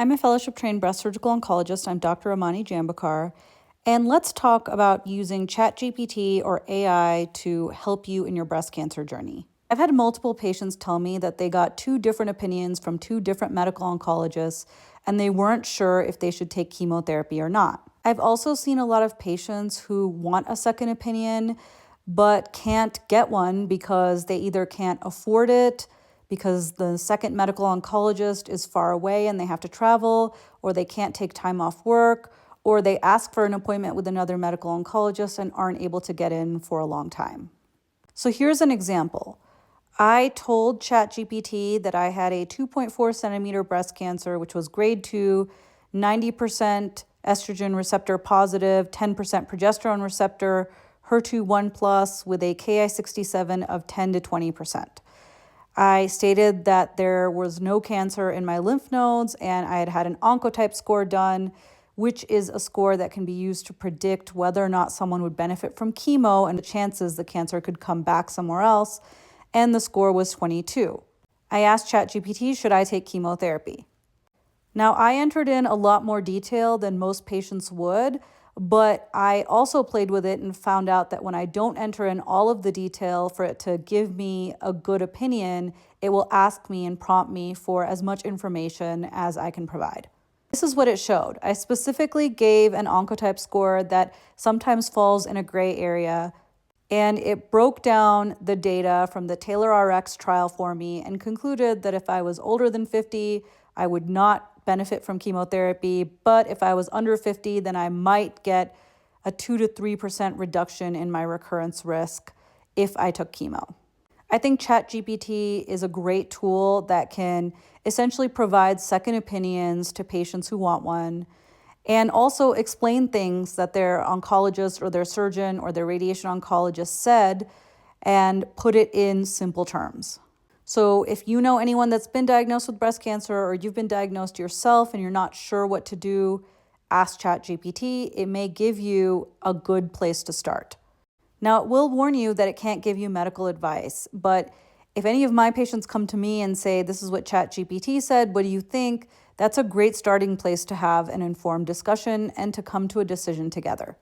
I'm a fellowship-trained breast surgical oncologist. I'm Dr. Amani Jambakar, and let's talk about using ChatGPT or AI to help you in your breast cancer journey. I've had multiple patients tell me that they got two different opinions from two different medical oncologists, and they weren't sure if they should take chemotherapy or not. I've also seen a lot of patients who want a second opinion, but can't get one because they either can't afford it, because the second medical oncologist is far away and they have to travel, or they can't take time off work, or they ask for an appointment with another medical oncologist and aren't able to get in for a long time. So here's an example. I told ChatGPT that I had a 2.4 centimeter breast cancer, which was grade 2, 90% estrogen receptor positive, 10% progesterone receptor, HER2 1 plus with a Ki67 of 10 to 20%. I stated that there was no cancer in my lymph nodes and I had had an Oncotype score done, which is a score that can be used to predict whether or not someone would benefit from chemo and the chances the cancer could come back somewhere else, and the score was 22. I asked ChatGPT, should I take chemotherapy? Now, I entered in a lot more detail than most patients would, but I also played with it and found out that when I don't enter in all of the detail for it to give me a good opinion, it will ask me and prompt me for as much information as I can provide. This is what it showed. I specifically gave an Oncotype score that sometimes falls in a gray area, and it broke down the data from the TAILOR-RX trial for me and concluded that if I was older than 50, I would not benefit from chemotherapy, but if I was under 50, then I might get a 2 to 3% reduction in my recurrence risk if I took chemo. I think ChatGPT is a great tool that can essentially provide second opinions to patients who want one, and also explain things that their oncologist or their surgeon or their radiation oncologist said and put it in simple terms. So if you know anyone that's been diagnosed with breast cancer or you've been diagnosed yourself and you're not sure what to do, ask ChatGPT. It may give you a good place to start. Now, it will warn you that it can't give you medical advice, but if any of my patients come to me and say, this is what ChatGPT said, what do you think? That's a great starting place to have an informed discussion and to come to a decision together.